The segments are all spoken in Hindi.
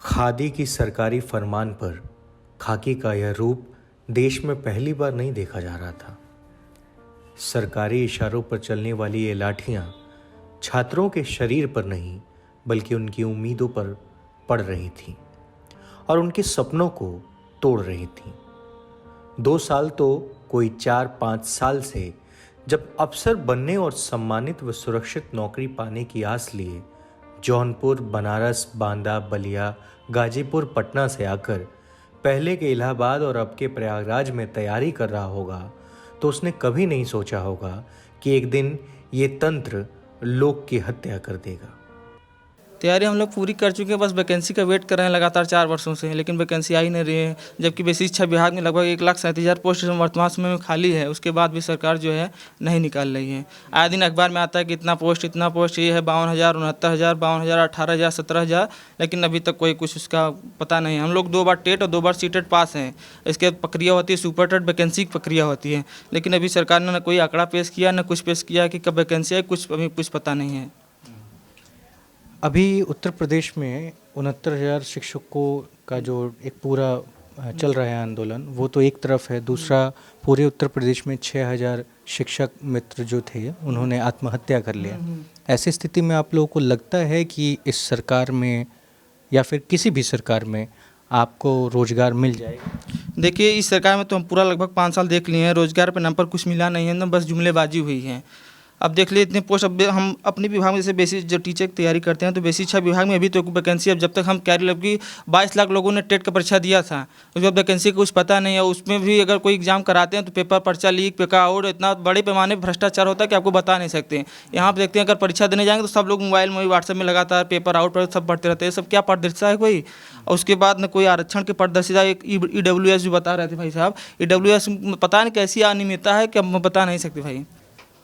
खादी की सरकारी फरमान पर खाकी का यह रूप देश में पहली बार नहीं देखा जा रहा था। सरकारी इशारों पर चलने वाली ये लाठियां छात्रों के शरीर पर नहीं बल्कि उनकी उम्मीदों पर पड़ रही थीं और उनके सपनों को तोड़ रही थीं। 2 साल तो कोई 4-5 साल से जब अफसर बनने और सम्मानित व सुरक्षित नौकरी पाने की आस लिए जौनपुर, बनारस, बांदा, बलिया, गाजीपुर, पटना से आकर पहले के इलाहाबाद और अब के प्रयागराज में तैयारी कर रहा होगा, तो उसने कभी नहीं सोचा होगा कि एक दिन ये तंत्र लोक की हत्या कर देगा। तैयारी हम लोग पूरी कर चुके हैं, बस वैकेंसी का वेट कर रहे हैं लगातार 4 वर्षों से, लेकिन वैकेंसी आ ही नहीं रही है। जबकि बेसिक शिक्षा विभाग में लगभग 1,37,000 पोस्ट वर्तमान समय में खाली है, उसके बाद भी सरकार जो है नहीं निकाल रही है। आए दिन अखबार में आता है कि इतना पोस्ट ये है, 52,000, 69,000, 52,000, 18,000, 17,000, लेकिन अभी तक कोई कुछ उसका पता नहीं है। हम लोग 2 बार टेट और 2 बार सीटेट पास हैं। इसके प्रक्रिया होती है सुपर टेट वैकेंसी की प्रक्रिया होती है, लेकिन अभी सरकार ने न कोई आंकड़ा पेश किया न कुछ पेश किया कि कब वैकेंसी है, अभी कुछ पता नहीं है। अभी उत्तर प्रदेश में 69,000 शिक्षकों का जो एक पूरा चल रहा है आंदोलन, वो तो एक तरफ है। दूसरा, पूरे उत्तर प्रदेश में 6,000 शिक्षक मित्र जो थे उन्होंने आत्महत्या कर लिया। ऐसी स्थिति में आप लोगों को लगता है कि इस सरकार में या फिर किसी भी सरकार में आपको रोजगार मिल जाएगा? देखिए, इस सरकार में तो हम पूरा लगभग 5 साल देख लिए हैं, रोजगार पे नाम पर कुछ मिला नहीं है, ना बस जुमलेबाजी हुई है। अब देख लिए इतने पोस्ट, अब हम अपने विभाग में जैसे बेसिक जो टीचर की तैयारी करते हैं, तो बेसिक शिक्षा विभाग में अभी तो वैकेंसी, अब जब तक हम कह रहे कि 22 लाख लोगों ने टेट का परीक्षा दिया था, उसके बाद वैकेंसी का कुछ पता नहीं है। उसमें भी अगर कोई एग्जाम कराते हैं तो पेपर पर्चा लीक, पेपर आउट, इतना बड़े पैमाने पर भ्रष्टाचार होता है कि आपको बता नहीं सकते। यहाँ पर देखते हैं अगर परीक्षा देने जाएंगे तो सब लोग मोबाइल में, व्हाट्सएप में लगातार पेपर आउट पर सब पढ़ते रहते हैं। सब क्या पारदर्शिता है कोई? और उसके बाद न कोई आरक्षण की पारदर्शिता, एक EWS जो बता रहे थे भाई साहब, EWS पता नहीं कैसी अनियमितता है कि हम बता नहीं सकते भाई।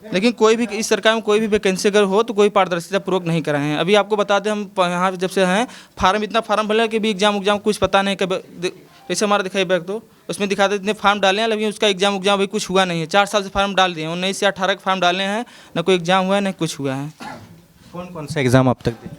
लेकिन कोई भी इस सरकार में कोई भी वैकेंसी अगर हो तो कोई पारदर्शिता पूर्वक नहीं कराए हैं। अभी आपको बता दें, हम यहाँ जब से हैं फार्म, इतना फार्म भरे कि भी एग्जाम कुछ पता नहीं कब। जैसे हमारा दिखाई बैग तो उसमें दिखाते इतने फार्म डाले हैं, लेकिन उसका एग्जाम अभी कुछ हुआ नहीं है। 4 साल से फार्म डाल दिए, 19 से 18 के फार्म डाले हैं, न कोई एग्जाम हुआ है न कुछ हुआ है। कौन कौन सा एग्ज़ाम अब तक दे?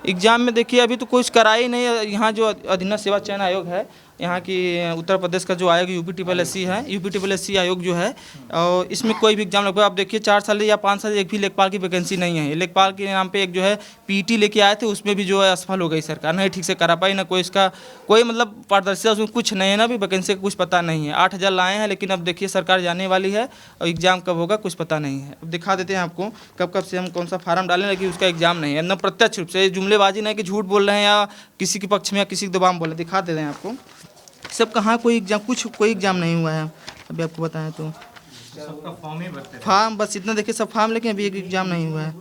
एग्जाम में देखिए अभी तो कुछ करा ही नहीं है। यहाँ जो अधीनस्थ सेवा चयन आयोग है, यहाँ की उत्तर प्रदेश का जो आयोग UPSSC है, UPSSC आयोग जो है, और इसमें कोई भी एग्जाम लगभग आप देखिए 4 साल या 5 साल एक भी लेखपाल की वैकेंसी नहीं है। लेखपाल के नाम पे एक जो है PET लेके आए थे, उसमें भी जो है असफल हो गई सरकार, नहीं ठीक से करा पाई, ना कोई इसका कोई मतलब पारदर्शिता उसमें कुछ नहीं है, ना भी वैकेंसी का कुछ पता नहीं है। 8,000 लाए हैं, लेकिन अब देखिए सरकार जाने वाली है और एग्जाम कब होगा कुछ पता नहीं है। अब दिखा देते हैं आपको कब से हम कौन सा फार्म डालें, लेकिन उसका एग्जाम नहीं है। न प्रत्यक्ष रूप से जुमलेबाजी नहीं कि झूठ बोल रहे हैं या किसी के पक्ष में या किसी के दबाव बोल रहे हैं। दिखा देते हैं आपको सब कहाँ कोई एग्जाम नहीं हुआ है। अभी आपको बताएं तो सबका फॉर्म ही भरते हैं। फार्म बस इतना देखिए, सब फार्म, लेकिन अभी एक एग्जाम नहीं हुआ है।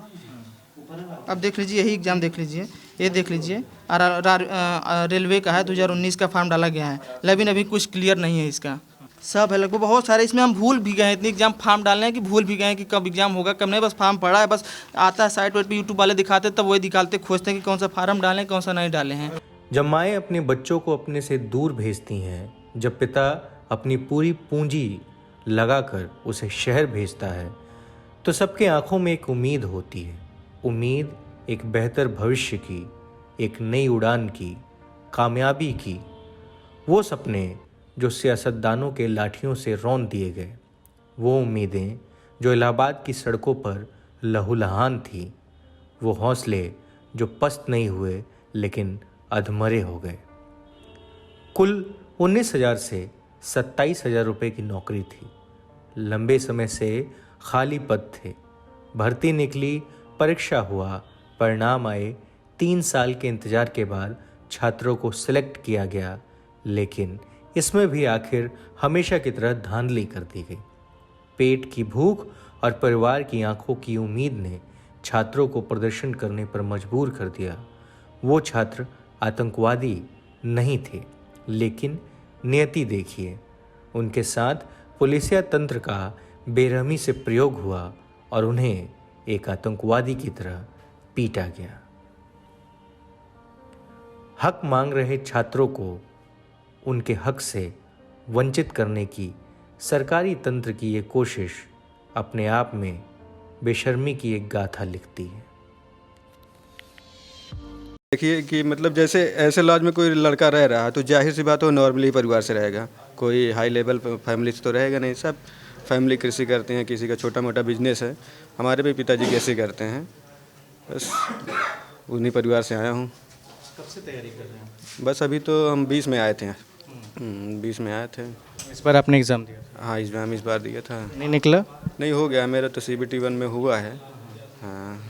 अब देख लीजिए, यही एग्जाम देख लीजिए, ये देख लीजिए, रेलवे का है, 2019 का फार्म डाला गया है, लेकिन अभी कुछ क्लियर नहीं है इसका। सब है लगभग बहुत सारे, इसमें हम भूल भी गए हैं, इतने एग्जाम फार्म डालने हैं कि भूल भी गए हैं कि कब एग्जाम होगा कब नहीं। बस फार्म पड़ा है, बस आता है साइट वाइट पर, यूट्यूब वाले दिखाते तब वही दिखाते, खोजते हैं कि कौन सा फार्म डालें कौन सा नहीं डाले हैं। जब माएँ अपने बच्चों को अपने से दूर भेजती हैं, जब पिता अपनी पूरी पूंजी लगाकर उसे शहर भेजता है, तो सबके आंखों में एक उम्मीद होती है। उम्मीद एक बेहतर भविष्य की, एक नई उड़ान की, कामयाबी की। वो सपने जो सियासतदानों के लाठियों से रौंद दिए गए, वो उम्मीदें जो इलाहाबाद की सड़कों पर लहूलुहान थी, वो हौसले जो पस्त नहीं हुए लेकिन अधमरे हो गए। कुल 19,000 से 27,000 रुपये की नौकरी थी। लंबे समय से खाली पद थे। भर्ती निकली, परीक्षा हुआ, परिणाम आए। 3 साल के इंतजार के बाद छात्रों को सिलेक्ट किया गया, लेकिन इसमें भी आखिर हमेशा की तरह धांधली कर दी गई। पेट की भूख और परिवार की आंखों की उम्मीद ने छात्रों को प्रदर्शन करने पर मजबूर कर दिया। वो छात्र आतंकवादी नहीं थे, लेकिन नियति देखिए, उनके साथ पुलिसिया तंत्र का बेरहमी से प्रयोग हुआ और उन्हें एक आतंकवादी की तरह पीटा गया। हक मांग रहे छात्रों को उनके हक से वंचित करने की सरकारी तंत्र की ये कोशिश अपने आप में बेशर्मी की एक गाथा लिखती है। देखिए कि मतलब जैसे ऐसे लॉज में कोई लड़का रह रहा है तो जाहिर सी बात हो नॉर्मली परिवार से रहेगा, कोई हाई लेवल फैमिली से तो रहेगा नहीं। सब फैमिली कृषि करते हैं, किसी का छोटा मोटा बिजनेस है। हमारे भी पिताजी कृषि करते हैं। बस उन्हीं परिवार से आया हूँ। कब से तैयारी कर रहे हैं? बस अभी तो हम 20 में आए थे। 20 में आए थे। इस बार आपने एग्ज़ाम दिया? हाँ, एग्ज़ाम इस बार दिया था। नहीं निकला? नहीं, हो गया मेरा तो CBT 1 में हुआ है। हाँ।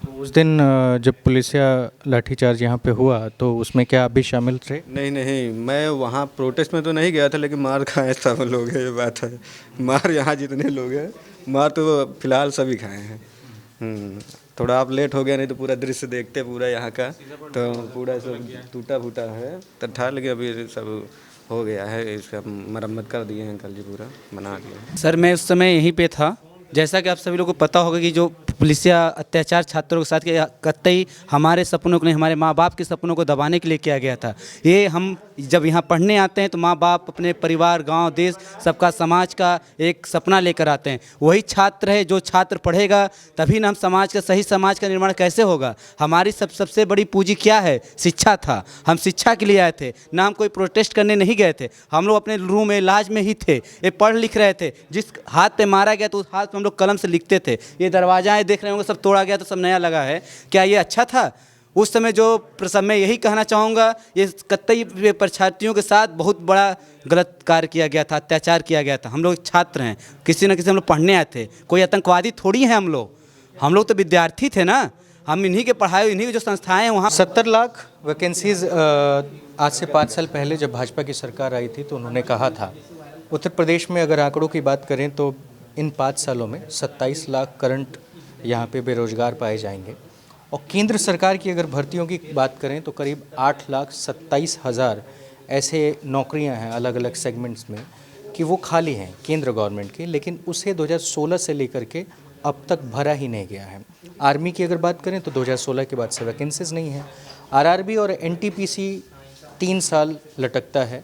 तो उस दिन जब पुलिसिया लाठीचार्ज यहाँ पे हुआ तो उसमें क्या आप भी शामिल थे? नहीं, मैं वहाँ प्रोटेस्ट में तो नहीं गया था, लेकिन मार खाए सब लोग है, ये बात है। मार यहाँ जितने लोग हैं, मार तो फिलहाल सभी खाए हैं। थोड़ा आप लेट हो गया, नहीं तो पूरा दृश्य देखते पूरा यहाँ का, तो पूरा सब टूटा फूटा है तो था, लेकिन अभी सब हो गया है। इसका मरम्मत कर दिए हैं अंकल जी, पूरा बना दिए। सर मैं उस समय यहीं पे था। जैसा कि आप सभी लोगों को पता होगा कि जो पुलिसिया अत्याचार छात्रों के साथ किया, कतई हमारे सपनों को नहीं, हमारे माँ बाप के सपनों को दबाने के लिए किया गया था। ये हम जब यहाँ पढ़ने आते हैं तो माँ बाप अपने परिवार, गांव, देश, सबका, समाज का एक सपना लेकर आते हैं। वही छात्र है, जो छात्र पढ़ेगा तभी ना हम समाज का, सही समाज का निर्माण कैसे होगा। हमारी सबसे बड़ी पूंजी क्या है? शिक्षा था। हम शिक्षा के लिए आए थे, ना हम कोई प्रोटेस्ट करने नहीं गए थे। हम लोग अपने रूम में इलाज में ही थे, ये पढ़ लिख रहे थे। जिस हाथ पे मारा गया तो उस हाथ पे हम लोग कलम से लिखते थे। ये दरवाजाएँ देख रहे होंगे सब तोड़ा गया तो सब नया लगा है। क्या ये अच्छा था? उस समय जो प्रसव में यही कहना चाहूँगा, ये कतई परीक्षार्थियों के साथ बहुत बड़ा गलत कार्य किया गया था, अत्याचार किया गया था। हम लोग छात्र हैं, किसी न किसी हम लोग पढ़ने आए थे, कोई आतंकवादी थोड़ी हैं हम लोग तो विद्यार्थी थे ना। हम इन्हीं के पढ़ाए, इन्हीं की जो संस्थाएं हैं वहाँ 70 लाख वैकेंसीज आज से 5 साल पहले जब भाजपा की सरकार आई थी तो उन्होंने कहा था। उत्तर प्रदेश में अगर आंकड़ों की बात करें तो इन 5 सालों में 27 लाख करंट यहाँ पे बेरोजगार पाए जाएंगे। और केंद्र सरकार की अगर भर्तियों की बात करें तो करीब 8,27,000 ऐसे नौकरियां हैं अलग अलग सेगमेंट्स में कि वो खाली हैं केंद्र गवर्नमेंट की, लेकिन उसे 2016 से लेकर के अब तक भरा ही नहीं गया है। आर्मी की अगर बात करें तो 2016 के बाद से वैकेंसीज नहीं है। RRB और NTPC 3 साल लटकता है।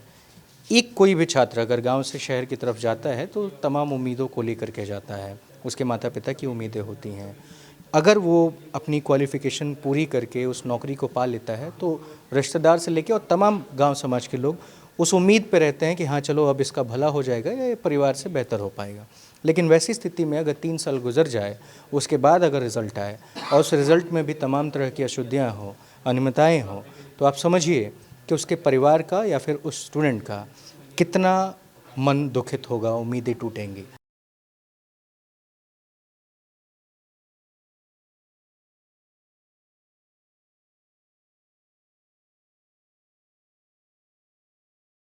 एक कोई भी छात्र अगर गांव से शहर की तरफ जाता है तो तमाम उम्मीदों को लेकर के जाता है, उसके माता पिता की उम्मीदें होती हैं। अगर वो अपनी क्वालिफ़िकेशन पूरी करके उस नौकरी को पा लेता है तो रिश्तेदार से लेके और तमाम गांव समाज के लोग उस उम्मीद पे रहते हैं कि हाँ चलो अब इसका भला हो जाएगा या ये परिवार से बेहतर हो पाएगा। लेकिन वैसी स्थिति में अगर 3 साल गुजर जाए, उसके बाद अगर रिज़ल्ट आए और उस रिज़ल्ट में भी तमाम तरह की अशुद्धियाँ हों, अनियमितताएँ हों, तो आप समझिए कि उसके परिवार का या फिर उस स्टूडेंट का कितना मन दुखित होगा, उम्मीदें टूटेंगी।